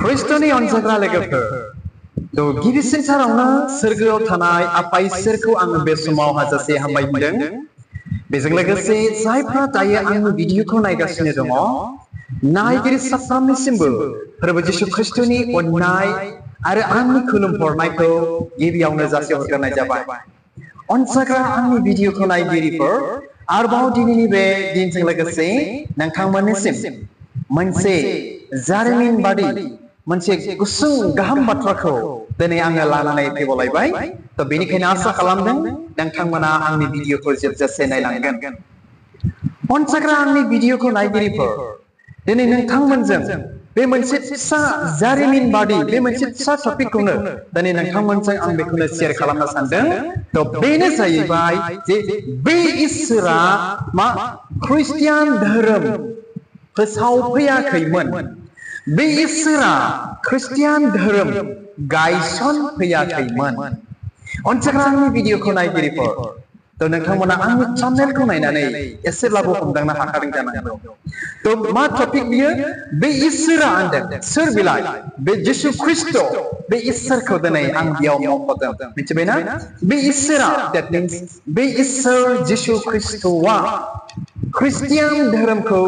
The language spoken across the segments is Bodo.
Kristoni onzagra logoफोर तो गिबिसिन सारावनो सोरगोआव थानाय आफा इसोरखौ आङो बे समाव हाजासे हामबाय होनदों बेजों लोगोसे जायफ्रा दायो आंनि भिडिअखौ नायगासिनो दङ नायगिरि साफ्रोमनिसिमबो प्रभु जिशु ख्रिस्टनि अननाय आरो आंनि खुलुमहरनायखौ गिबियावनो जासिहरग्रोनाय जाबाय अनसाग्रा आंनि भिडिअखौ नायगिरिफोर आरोबाव दिनैनि बे दिनजों लोगोसे नोंथांमोननिसिम मोनसे जारिमिन बादि मोनसे गुसुं गाहाम बाथ्राखौ दिनै आङो लानानै फैबावलायबाय तो बेनिखायनो आसा खालामदों नोंथांमोना आंनि भिडिअखौ जोबजासे नायलांगोन अनसाग्रा आंनि भिडिअखौ नायगिरिफोर दिनै नोंथांमोनजों बे मोनसे फिसा जारिमिन बादि बे मोनसे फिसा टपिकखौनो दिनै नोंथांमोनजों आं बेखौनो शेयार खालामनो सानदों तो बेनो जाहैबाय जे बे इसोरा मा ख्रिस्टियान धोरोम फोसावफैयाखैमोन बे इसोरा ख्रिस्टियान धोरोम गायसनफैयाखैमोन अनसाग्रा आंनि भिडिअखौ नायगिरिफोर तो नोंथांमोना आंनि चेनेलखौ नायनानै एसेब्लाबो हमदांनो हाखादों जानांगौ तो मा टपिक बियो बे इसोरा होनदों सोर बिलाय बे जिशु ख्रिस्ट बे इसोरखौ दिनै आं बेयाव मख'दों मिथिबायना बे इसोरा दैट मीन्स बे इसोर जिशु ख्रिस्टआ ख्रिस्टियान धोरोमखौ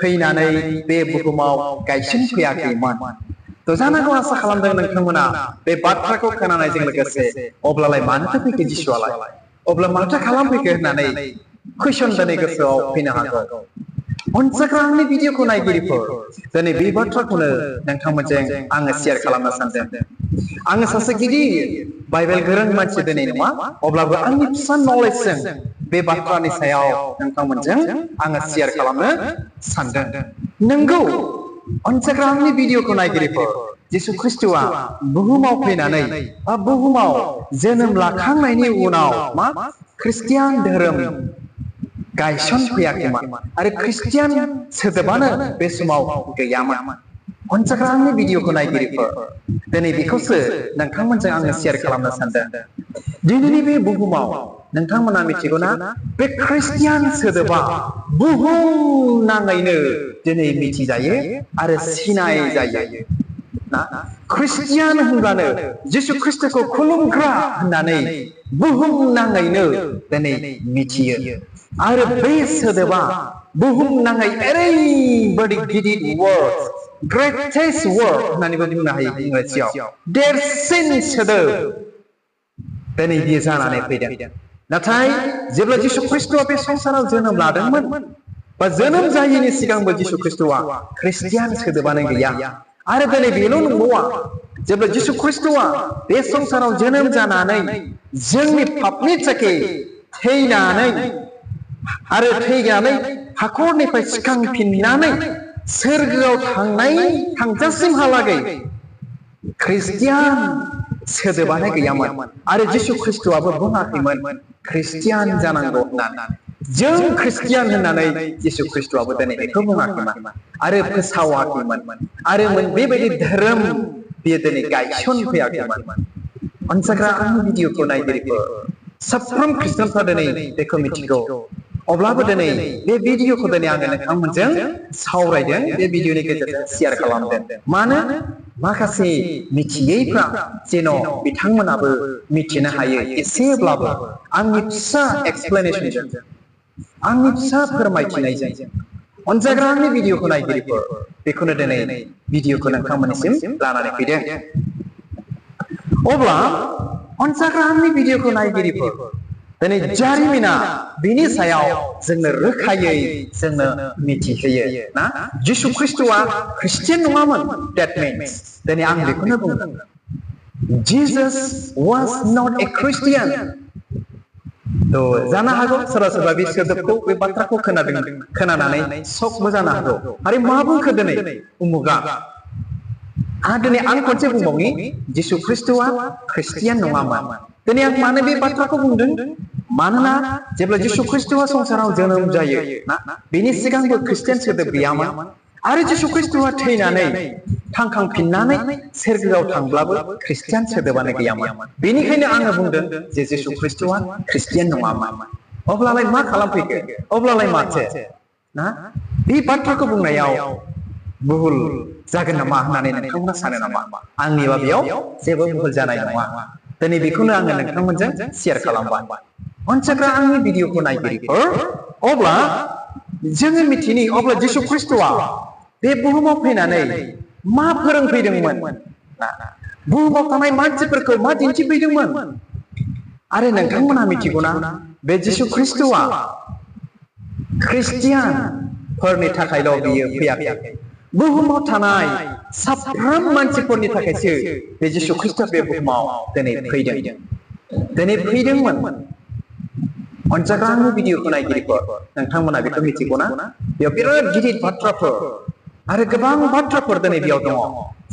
फैनानै बे बुहुमाव गायसनफैयाखैमोन तो जानांगौ आसा खालामदों नोंथांमोना बे बाथ्राखौ खोनानायजों लोगोसे अब्लालाय मानोथो फैखो जिशुआलाय अब्ला माथो खालामफैखो होननानै कुइसन दिनै गोसोआव फैनो हागौ अनसाग्रा आंनि भिडिअखौ नायगिरिफोर दिनै बे बाथ्राखौनो नोंथांमोनजों आङो शेयार खालामनो सानदों आङो सासे गिदिर बाइबेल गोरों मानसि दिनै नङा अब्लाबो आंनि फिसा नलेजजों बे बाथ्रानि सायाव नोंथांमोनजों आङो शेयार खालामनो सानदों नंगौ अनसाग्रा आंनि भिडिअखौ नायगिरिफोर जिशु ख्रिस्टआ बुहुमाव फैनानै बा बुहुमाव जोनोम लाखांनायनि उनाव मा ख्रिस्टियान धोरोम गायसनफैयाखैमोन आरो ख्रिस्टियान सोदोबानो बे समाव गैयामोन अनसाग्रा आंनि भिडिअखौ नायगिरिफोर दिनै बेखौसो नोंथांमोनजों आङो शेयार खालामनो सानदों दिनैनि बे बुहुमाव नोंथांमोना मिथिगौना बे ख्रिस्टियान सोदोबा बुहुम नाङैनो दिनै मिथिजायो आरो सिनाय जायो ना ख्रिस्टियान होनब्लानो जिशु ख्रिस्टखौ खुलुमग्रा होननानै बुहुम नाङैनो दिनै मिथियो आरो बे सोदोबा बुहुम नाङै ओरैबादि गिदिर वर्ड ग्रेटेस्ट वर्ड होननानैबो बुंनो हायो इंराजियाव देरसिन सोदोब दिनै बियो जानानै फैदों नाथाय जेब्ला जिशु ख्रिस्टआ बे संसाराव जोनोम लादोंमोन बा जोनोम जायैनि सिगांबो जिशु ख्रिस्टआ ख्रिस्टियान सोदोबानो गैया आरो दिनै बेल' नंबावा जेब्ला जिशु ख्रिस्टआ बे संसाराव जोनोम जानानै जोंनि पापनि थाखाय थैनानै आरो थैनानै हाखरनिफ्राय सिखांफिननानै सोरगोआव थांजासिमहालागै ख्रिस्टियान सोदोबानो गैयामोन आरो जिशु ख्रिस्टआबो बुङाखैमोन ख्रिस्टियान जानांगौ होननानै जों ख्रिस्टियान होननानै जिशु ख्रिस्टआबो दिनै बेखौ बुङाखैमोन आरो फोसावाखैमोन आरो बेबायदि धोरोम बियो दिनै गायसनफैयाखैमोन अनसाग्रा आंनि भिडिअखौ नायगिरिफोर साफ्रोम ख्रिस्टानफ्रा दिनै बेखौ मिथिगौ अब्लाबो दिनै बे भिडिअखौ दिनै आङो नोंथांमोनजों सावरायदों बे भिडिअनि गेजेरजों शेयार खालामदों मानो माखासे मिथियैफ्रा जेन' बिथांमोनाबो मिथिनो हायो एसेब्लाबो आंनि फिसा एक्सप्लेनेशनजों आंनि फिसा फोरमायथिनायजों अनसाग्रा आंनि भिडिअखौ नायगिरिफोर बेखौनो दिनै भिडिअखौ नोंथांमोननिसिम लानानै फैदों अब्ला अनसाग्रा आंनि भिडिअखौ नायगिरिफोर दिनै जारिमिना बिनि सायाव जोंनो रोखायै जोंनो मिथिहोयो ना जिशु ख्रिस्टआ ख्रिस्टियान नङामोन दैट मीन्स दिनै आं बेखौनो बुंदों Jesus was not a Christian तो जानो हागौ सोरबा सोरबा बे सोदोबखौ बे बाथ्राखौ खोनानानै सकबो जानो हागौ आरो मा बुंखो दिनै उमुगा दिनै आं खनसे बुंबावनि जिशु ख्रिस्टआ ख्रिस्टियान नङामोन दिनै आं मानो बे बाथ्राखौ बुंदों मानोना जेब्ला जिशु ख्रिस्टआ संसाराव जोनोम जायो ना बेनि सिगांबो ख्रिस्टियान सोदोब गैयामोन आरो जिशु ख्रिस्टआ थैनानै थांखांफिननानै सोरगोआव थांब्लाबो ख्रिस्टियान सोदोबानो गैयामोन बेनिखायनो आङो बुंदों जे जिशु ख्रिस्टआ ख्रिस्टियान नङामोन अब्लालाय मा खालामफैखो अब्लालाय माथो ना बे बाथ्राखौ बुंनायाव बुहुल जागोन नामा होननानै नोंथांमोना सानो नामा आंनिबा बेयाव जेबो बुहुल जानाय नङा दिनै बेखौनो आङो नोंथांमोनजों शेयार खालामबाय अनसायग्रा आंनि भिडिअखौ नायगिरिफोर अब्ला जोङो मिथिनि अब्ला जिसु ख्रिस्टआ बे बुहुमाव फैनानै मा फोरोंफैदोंमोन बुहुमाव थानाय मानसिफोरखौ मा दिन्थिफैदोंमोन आरो नोंथांमोना मिथिगौना बे जिसु ख्रिस्टआ ख्रिस्टियानफोरनि थाखायल' बियो फैयाखै बुहुमाव थानाय साफ्रोम मानसिफोरनि थाखायसो बे जिसु ख्रिस्ट बे बुहुमाव दिनै फैदोंमोन अनसायग्रा आंनि भिडिअखौ नायगिरिफोर नोंथांमोना बेखौ मिथिगौना बेयाव बिराद गिदिर बाथ्राफोर आरो गोबां बाथ्राफोर दिनै बेयाव दङ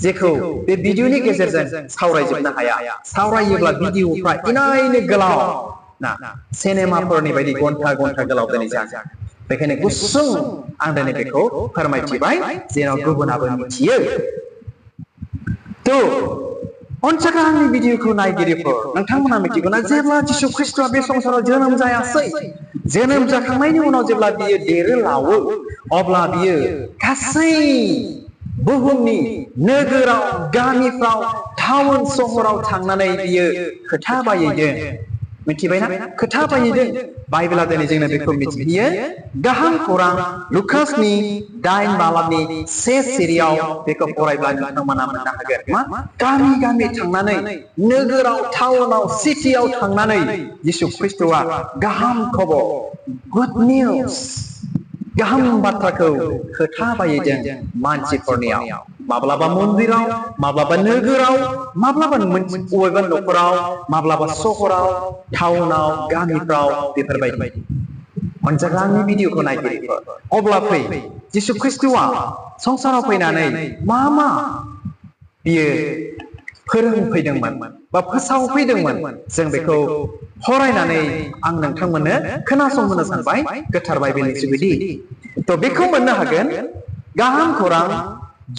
जेखौ बे भिडिअनि गेजेरजों सावरायजोबनो हाया सावरायोब्ला भिडिअफ्रा इनायनो गोलाव ना सिनेमाफोरनि बायदि घन्टा गोलाव दिनै जागोन बेखायनो गुसुं आं दिनै बेखौ फोरमायथिबाय जेराव गुबुनाबो मिथियो थ' अनसायग्रा आंनि भिडिअखौ नायगिरिफोर नोंथांमोना मिथिगौना जेब्ला जिसु ख्रिस्टआ बे संसाराव जोनोम जायासै जोनोम जाखांनायनि उनाव जेब्ला बियो देरो लावो अब्ला बियो गासै बुहुमनि नोगोराव गामिफ्राव टाउन सहराव थांनानै बियो खोथा बायैदों मिथिबायना खोथा बायैदों बाइबेला दिनै जोंनो बेखौ मिथिहोयो गाहाम खौरां लुकासनि 9 बालाबनि 1 सिरियाव बेखौ फरायब्ला नोंथांमोना मोननो हागोन मा गामि थांनानै नोगोराव टाउनाव सिटियाव थांनानै जिसु ख्रिस्टआ गाहाम खबर गुड निउज गाहाम बाथ्राखौ खोथा बायैदों मानसिफोरनियाव माब्लाबा मन्दिराव माब्लाबा नोगोराव माब्लाबा बबेबा न'खराव माब्लाबा सहराव टाउनाव गामिफ्राव बेफोरबायदि अनसायग्रा आंनि भिडिअखौ नायगिरिफोर अब्ला फै जिसु ख्रिस्टआ संसाराव फैनानै मा बियो फोरोंफैदोंमोन बा फोसावफैदोंमोन जों बेखौ फरायनानै आं नोंथांमोननो खोनासंहोनो सानबाय गोथार बाइबेलनि जुगिदि थ' बेखौ मोननो हागोन गाहाम खौरां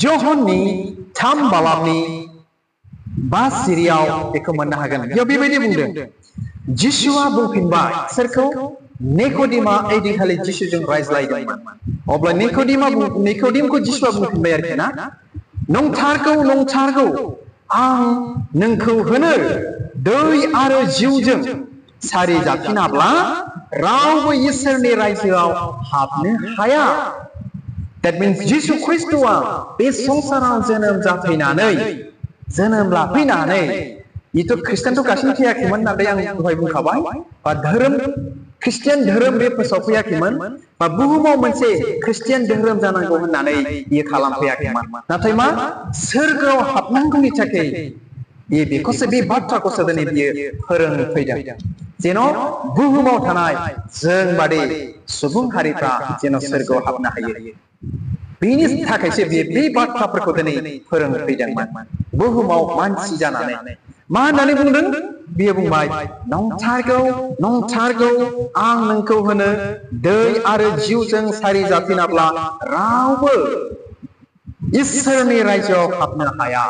जहननि 3 बालाबनि 5 सिरियाव बेखौ मोननो हागोन बेयाव बेबायदि बुंदों जिसुआ बुंफिनबाय सोरखौ निक'डिमा ओइदिनखालि जिसुजों रायज्लायदोंमोन अब्ला निक'डिमखौ जिसुआ बुंफिनबाय आरोखि ना नंथारगौ आं नोंखौ होनो दै आरो जिउजों सारि जाफिनाब्ला रावबो इसोरनि रायजोआव हाबनो हाया That means जिसु ख्रिस्टआ बे संसाराव जोनोम लाफैनानै बेथ' खृष्टानथ' गासिनो फैयाखैमोन नाथाय आं दहाय बुंखाबाय बा खृष्टियान धोरोम बे फोसावफैयाखैमोन बा बुहुमाव मोनसे खृष्टियान धोरोम जानांगौ होननानै बियो खालामफैयाखैमोन नाथाय मा सोरगोआव हाबनांगौनि थाखाय बेखौसो बे बाथ्राखौसो दिनै बियो फोरोंफैदों जेन' बुहुमाव थानाय जों बादि सुबुं हारिफ्रा जेन' सोरगोआव हाबनो हायो बेनि थाखायसो बियो बे बाथ्राफोरखौ दिनै फोरोंफैदोंमोन बुहुमाव मानसि जानानै मा होननानै बुंदों बियो बुंबाय नंथारगौ आं नोंखौ होनो दै आरो जिउजों सारि जाफिनाब्ला रावबो इसोरनि रायजोआव हाबनो हाया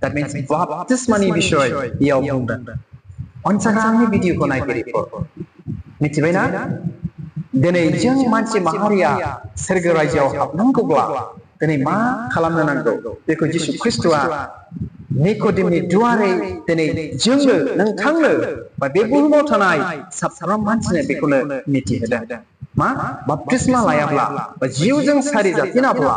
That means बाप्तिस्मानि बिषय बेयाव बुंदों अनसायग्रा आंनि भिडिअखौ नायगिरिफोर मिथिबायना दिनै जों मानसि माहारिया सोरगो रायजोआव हाबनांगौब्ला दिनै मा खालामनो नांगौ बेखौ जिसु ख्रिस्टआ निक'डिमनि दुवारै दिनै जोंनो नोंथांनो बा बे बुहुमाव थानाय साफ्रोम मानसिनो बेखौनो मिथिहोदों मा बाप्तिस्मा लायाब्ला बा जिउजों सारि जाफिनाब्ला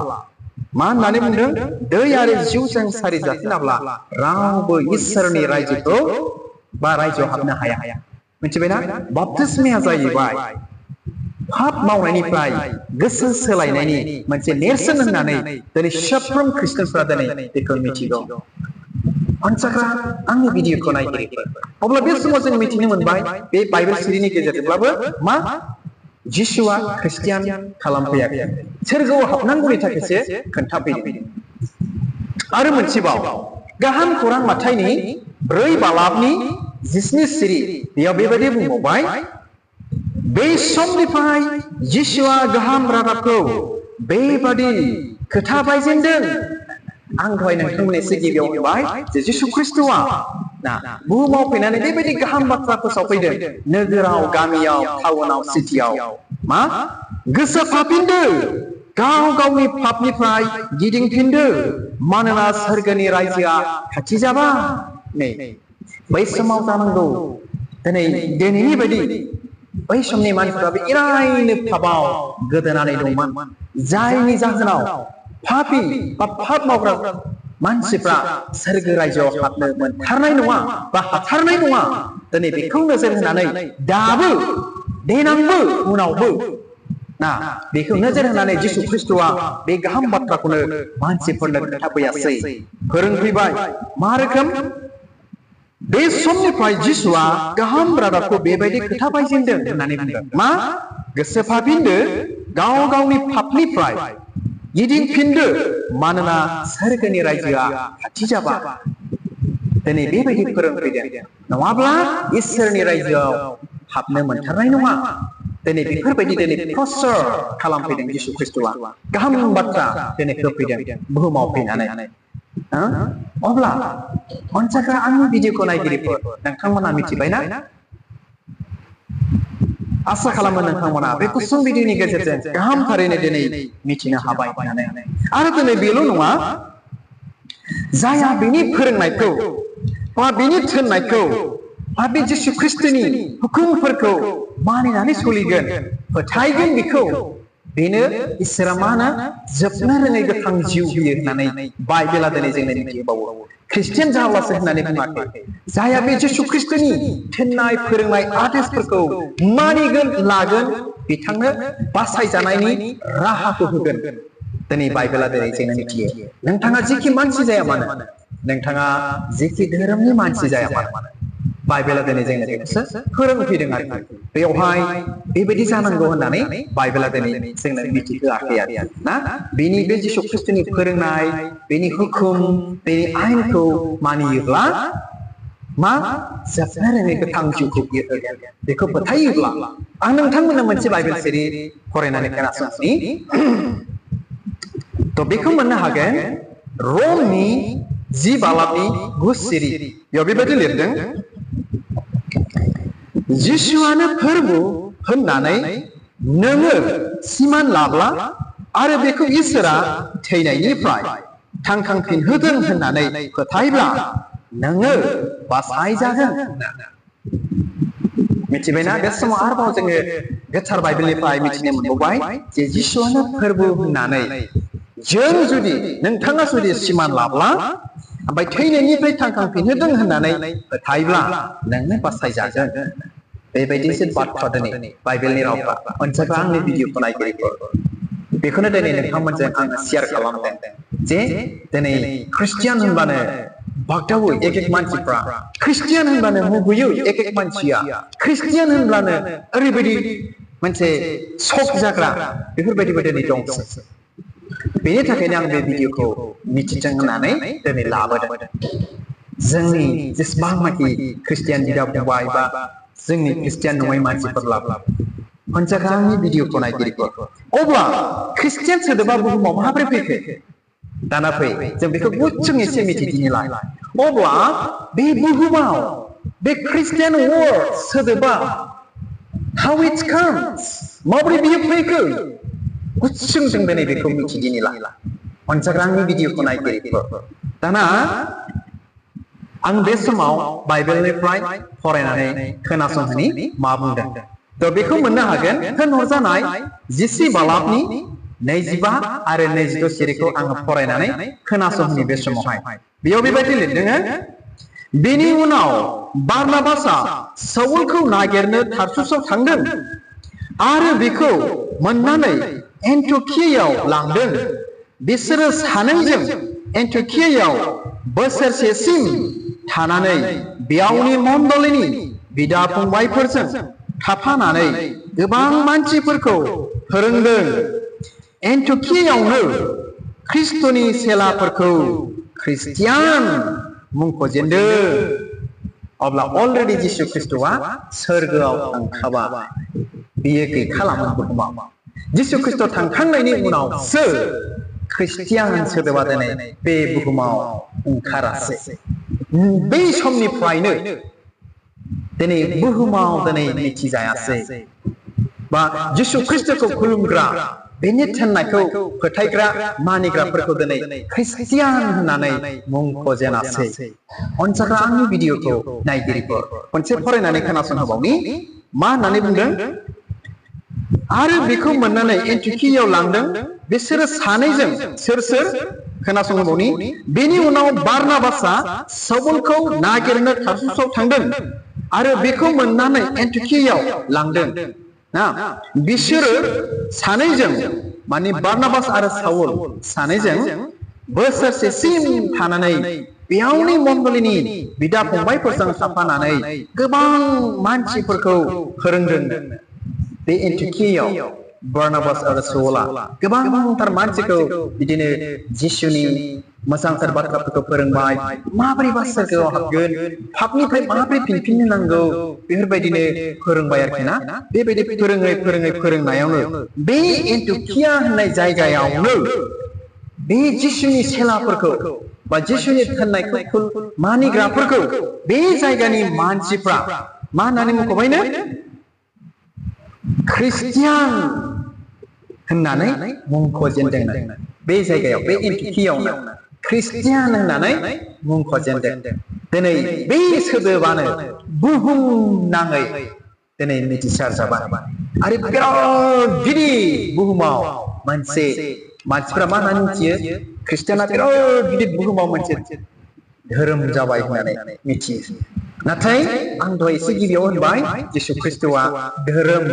मा होननानै बुंदों दै आरो जिउजों सारि जाफिनाब्ला रावबो इसोरनि रायजोखौ बा रायजोआव हाबनो हाया मिथिबायना बाप्तिस्माया जाहैबाय पाप मावनायनिफ्राय गोसो सोलायनायनि मोनसे नेरसोन होननानै दिनै साफ्रोम खृष्टानफोरा दिनै बेखौ मिथिगौ अनसायग्रा आंनि भिडिअखौ नायगिरिफोर अब्ला बे समाव जों मिथिनो मोनबाय बे बाइबेल सिरिनि गेजेरजोंब्लाबो मा जिसुआ खृष्टियान खालामफैयाखै सोरगोआव हाबनांगौनि थाखायसो खोन्थाफैदों आरो मोनसेबाव गाहाम खौरां माथाइनि 4 बालाबनि 19 सिरि बेयाव बेबायदि बुंबावबाय बे समनिफ्राय जिसुआ गाहाम रादाबखौ बेबादि खोथा बायजेनदों आं दहाय नोंथांमोननि गिबियाव बुंबाय जे जिसु ख्रिस्टआ बुहुमाव फैनानै बेबायदि गाहाम बाथ्रा फोसावफैदों नोगोराव गामियाव टाउनाव सिटियाव मा गोसोफाफिनदो गाव गावनि पापनिफ्राय गिदिंफिनदो मानोना सोरगोनि रायजोआ खाथि जाबाय नै बै समाव जानांगौ दिनैनि बायदि बै समनि मानसिफ्राबो इरायनो पापाव गोदोनानै दंमोन जायनि जाहोनाव पापी बा पाप मावग्रा मानसिफ्रा सोरगो रायजोआव हाबनो मोनथारनाय नङा बा हाथारनाय नङा दिनै बेखौ नोजोर होनानै दाबो देनांबो उनावबो ना बेखौ नोजोर होनानै जिसु ख्रिस्ट'आ बे गाहाम बाथ्राखौनो मानसिफोरनो खोन्थाफैयासै फोरोंफैबाय मा रोखोम बे समनिफ्राय जिसुआ गाहाम रादाबखौ बेबायदि खोन्थाफैजेनदों होननानै बुंदों मा गोसोफाफिनदो गाव गावनि पापनिफ्राय गिदिंफिनदो मानोना सोरगोनि रायजोआ खाथि जाबाय दिनै बेबायदि फोरोंफैदों नङाब्ला इसोरनि रायजोआव हाबनो मोनथारनाय नङा दिनै बेफोरबायदि दिनै प्रचार खालामफैदों जिसु ख्रिस्ट'आ गाहाम बाथ्रा दिनै होफैदों बुहुमाव फैनानै अब्ला अनसायग्रा आंनि भिडिअखौ नायगिरिफोर नोंथांमोना मिथिबायना आसा खालामो नोंथांमोना बे गुसुं भिडिअनि गेजेरजों गाहाम थारैनो दिनै मिथिनो हाबाय होननानै आरो दिनै बेल' नङा जायहा बिनि फोरोंनायखौ बा बिनि थिननायखौ बा बे जिसु ख्रिस्ट'नि हुकुमफोरखौ मानिनानै सोलिगोन फोथायगोन बेखौ बेनो इसोरा मा होनो जोबनो रोङै गोथां जिउ होयो होननानै बाइबेला दिनै जोंनो मिथिहोबावो ख्रिस्टियान जाब्लासो होननानै बुङाखै जायहा बे जिसु ख्रिस्ट'नि थिननाय फोरोंनाय आदेशफोरखौ मानिगोन लागोन बिथांनो बासायजानायनि राहाखौ होगोन दिनै बाइबेला दिनै जोंनो मिथियो नोंथाङा जेखि मानसि जाया मानो नोंथाङा जेखि धोरोमनि मानसि जाया मानो बाइबेला दिनै जोंनो बेखौसो फोरोंफैदों आरो बेवहाय बेबायदि जानांगौ होननानै बाइबेला दिनै जोंनो मिथिहोआखै आरो ना बेनि बे जिसु ख्रिस्ट'नि फोरोंनाय बेनि हुकुम बेनि आयेनखौ मानियोब्ला मा जोबनो रोङै गोथां जिउखौ बियो होगोन बेखौ फोथायोब्ला आं नोंथांमोननो मोनसे बाइबेल सिरि फरायनानै खोनासंनि थ' बेखौ मोननो हागोन रमनि 10 बालाबनि 9 सिरि बेयाव बेबायदि लिरदों जिसुआनो फोरबो होननानै नोङो सिमान लाब्ला आरो बेखौ इसोरा थैनायनिफ्राय थांखांफिनहोदों होननानै फोथायब्ला नोङो बासायजागोन मिथिबायना बे समाव आरोबाव जोङो गोथार बाइबेलनिफ्राय मिथिनो मोनबावबाय जे जिसुआनो फोरबो होननानै जों जुदि नोंथाङा जुदि सिमान लाब्ला ओमफ्राय थैनायनिफ्राय थांखांफिनहोदों होननानै फोथायब्ला नोंनो बासायजागोन बेबायदिसो बाथ्रा दिनै बाइबेलनि रावफ्रा अनसायग्रा आंनि भिडिअखौ नायगिरिफोर बेखौनो दिनै नोंथांमोनजों आङो शेयार खालामदों जे दिनै ख्रिस्टियान होनबानो बागदावो एक मानसिफ्रा ख्रिस्टियान होनबानो मुगैयो एक मानसिया ख्रिस्टियान होनब्लानो ओरैबायदि मोनसे शक जाग्रा बेफोरबायदिबो दिनै दं बेनि थाखायनो आं बे भिडिअखौ मिथिथों होननानै दिनै लाबोदों जोंनि जेसेबांनाखि ख्रिस्टियान बिदा फंबाय बा जोंनि ख्रिस्टियान नङै मानसिफोर लाब्ला अनसायग्रा आंनि भिडिअखौ नायगिरिफोर अब्ला ख्रिस्टियान सोदोबा बुहुमाव माबोरै फैखो दाना फै जों बेखौ गुसुं एसे मिथिदिनि लाय अब्ला बे बुहुमाव बे ख्रिस्टियान वर्ड सोदोबा हाउ इट काम्स माबोरै बियो फैखो गुसुं जों दिनै बेखौ मिथिदिनि लाय अनसायग्रा आंनि भिडिअखौ नायगिरिफोर दाना आं बे समाव बाइबेलनिफ्राय फरायनानै खोनासंहोनि मा बुंदों थ' बेखौ मोननो हागोन होनहरजानाय 10 बालाबनि 25 आरो 26 सिरिखौ आङो फरायनानै खोनासंहोनि बे समावहाय बेयाव बेबायदि लिरदों बेनि उनाव बारनाबासआ साउलखौ नागिरनो तार्सुसआव थांदों आरो बेखौ मोननानै एन्टिय'खियायाव लांदों बिसोरो सानैजों एन्टिय'खियायाव बोसोरसेसिम थानानै बेयावनि मण्डलीनि बिदा फंबायफोरजों थाफानानै गोबां मानसिफोरखौ फोरोंदों एन्टिय'खियायावनो ख्रिस्ट'नि चेलाफोरखौ ख्रिस्टियान मुंख'जेनदों अब्ला अलरेडि जिसु ख्रिस्ट'आ सोरगोआव थांखाबाय बियो गैखालामोन बुहुमाव जिसु ख्रिस्ट' थांखांनायनि उनावसो ख्रिस्टियान सोदोबा दिनै बे बुहुमाव ओंखारासै बै समनिफ्रायनो दिनै बुहुमाव दिनै मिथिजायासै बा जिसु ख्रिस्ट'खौ खुलुमग्रा बेनि थोननायखौ फोथायग्रा मानिग्राफोरखौ दिनै ख्रिस्टियान होननानै मुंख'जेनासै अनसायग्रा आंनि भिडिअखौ नायगिरिफोर खनसे फरायनानै खोनासंहोबावनि मा होननानै बुंदों आरो बेखौ मोननानै एन्टिकियाव लांदों बिसोरो सानैजों सोर खोनासंबावनि बेनि उनाव बारनाबासआ साउलखौ नागिरनो तार्सुसाव थांदों आरो बेखौ मोननानै एन्टिकियाव लांदों ना बिसोरो सानैजों माने बारनाबास आरो साउल सानैजों बोसोरसेसिम थानानै बेयावनि मण्डलीनि बिदा फंबायफोरजों थाफानानै गोबां मानसिफोरखौ फोरोंदों बे एन्टिकियाव बारनाबास आरो साउलआ गोबांथार मानसिखौ बिदिनो जिसुनि मोजांथार बाथ्राफोरखौ फोरोंबाय माबोरै सोरगोआव हाबगोन पापनिफ्राय माबोरै फिनफिननो नांगौ बेफोरबायदिनो फोरोंबाय आरोखि ना बेबायदि फोरोङै फोरोंनायावनो बे एन्टिकिया होननाय जायगायावनो बे जिसुनि सेलाफोरखौ बा जिसुनि थोननायखौ मानिग्राफोरखौ बे जायगानि मानसिफ्रा मा होननानै मुंख'बायनो ख्रिस्टियान होननानै मुंख'जेनदों बे जायगायाव बे एन्टिकियावनो ख्रिस्टियान होननानै मुंख'जेनदों दिनै बे सोदोबानो बुहुमनाङै दिनै मिथिसार जाबाय आरो बिराद गिदिर बुहुमाव मोनसे मानसिफ्रा मा होननानै मिथियो ख्रिस्टियाना बिराद गिदिर बुहुमाव मोनसे धोरोम जाबाय होननानै मिथियो नाथाय आं दहाय एसे गिबियाव होनबाय जिसु ख्रिस्ट'आ धोरोम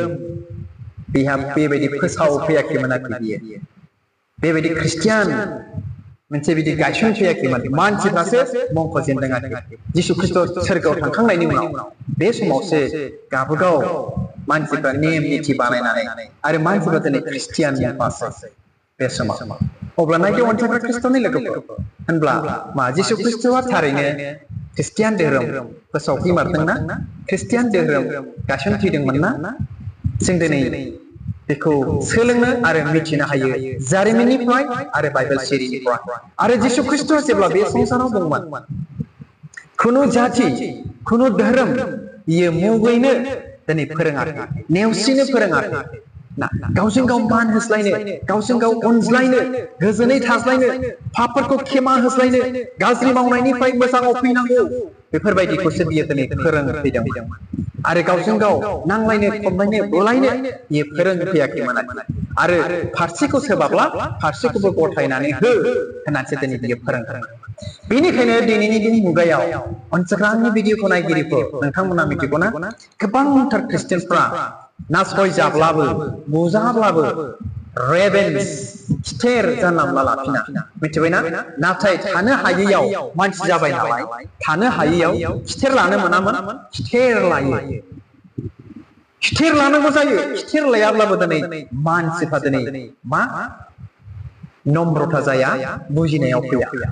बिहा बेबायदि फोसावफैयाखैमोन आरोखि बियो बेबायदि ख्रिस्टियान मोनसे बिदि गायसनफैयाखैमोन मानसिफ्रासो मुंख'जेनदों आरोखि जिसु ख्रिस्ट' सोरगोआव थांखांनायनि उनाव बे समावसो गावबागाव मानसिफ्रा नेम निथि बानायनानै आरो मानसिफ्रा दिनै ख्रिस्टियान मुंख'आसै बे समाव अब्ला नायदो अनसायग्रा ख्रिस्ट'नि लोगोफोर होनब्ला मा जिसु ख्रिस्ट'आ थारैनो ख्रिस्टियान धोरोम फोसावफैमारदोंना ख्रिस्टियान धोरोम गायसनफैदोंमोन ना जों दिनै बेखौ सोलोंनो आरो मिथिनो हायो जारिमिननिफ्राय आरो बाइबेल सिरिनिफ्राय आरो जिसु ख्रिस्ट'आ जेब्ला बे संसाराव दंमोन खुनु जाथि खुनु धोरोम बियो मुगैनो दिनै फोरोङाखै नेवसिनो फोरोङाखै ना गावजों गाव मान होज्लायनो गावजों गाव अनज्लायनो गोजोनै थाज्लायनो पापफोरखौ क्षमा होज्लायनो गाज्रि मावनायनिफ्राय मोजाङाव फैनांगौ बेफोरबायदिखौसो बियो दिनै फोरोंफैदों आरो गावजों गाव नांलायनो खमलायनो बुलायनो बियो फोरोंफैयाखैमोन आरो फारसेखौ सोबाब्ला फारसेखौबो गथायनानै हो होननानैसो दिनै बियो फोरोंदोंमोन बेनिखायनो दिनैनि बे मुगायाव अनसायग्रा आंनि भिडिअखौ नायगिरिफोर नोंथांमोना मिथिगौना गोबांथार ख्रिस्टियानफ्रा नासयजाब्लाबो बुजाब्लाबो रेबेन्स खिथेर जानला मोनला लाफिना मिथिबायना नाथाय थानो हायैयाव मानसि जाबाय नालाय थानो हायैयाव खिथेर लानो मोनामोन खिथेर लायो खिथेर लानांगौ जायो खिथेर लायाब्लाबो दिनै मानसिफ्रा दिनै मा नम्रता जाया बुजिनायाव फैया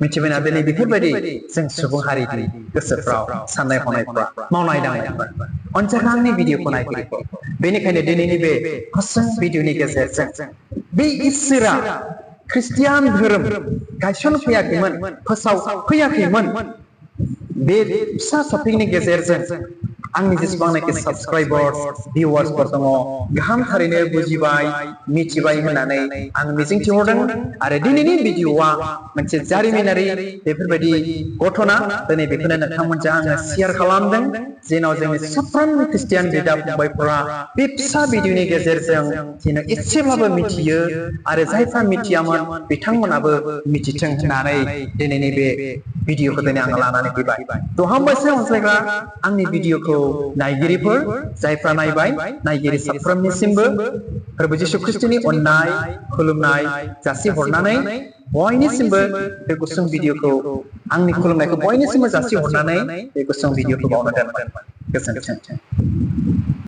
मिथिबायना दिनै बेफोरबायदि जों सुबुं हारिनि गोसोफ्राव साननाय हनायफ्रा मावनाय दांनायफ्रा अनसायग्रा आंनि भिडिअखौ नायगिरिफोर बेनिखायनो दिनैनि बे गुसुं भिडिअनि गेजेरजों बे इसोरा ख्रिस्टियान धोरोम गायसनफैयाखैमोन फोसावफैयाखैमोन बे फिसा टपिकनि गेजेरजों आंनि जेसेबांनाखि साबस्क्राइबार्स भिउवार्सफोर दङ गाहाम थारैनो बुजिबाय मिथिबाय होननानै आं मिजिंथिहरदों आरो दिनैनि भिडिअआ मोनसे जारिमिनारि बेफोरबायदि घटना दिनै बेखौनो नोंथांमोनजों आङो शेयार खालामदों जेन' जोंनि साफ्रोमबो ख्रिस्टियान बिदा फंबायफोरा बे फिसा भिडिअनि गेजेरजों जेन' एसेब्लाबो मिथियो आरो जायफ्रा मिथियामोन बिथांमोनाबो मिथिथों होननानै दिनैनि बे भिडिअखौ दिनै आङो लानानै फैबाय थ' हामबायसै अनसायग्रा आंनि भिडिअखौ नायगिरिफोर जायफ्रा नायबाय नायगिरि साफ्रोमनिसिमबो प्रभु जिशु ख्रिस्टनि अननाय खुलुमनाय जासिहरनानै बयनिसिमबो बे गुसुं भिडिअखौ आंनि खुलुमनायखौ बयनिसिमबो जासिहरनानै बे गुसुं भिडिअखौ बावनो दोनबाय गोजोन्थों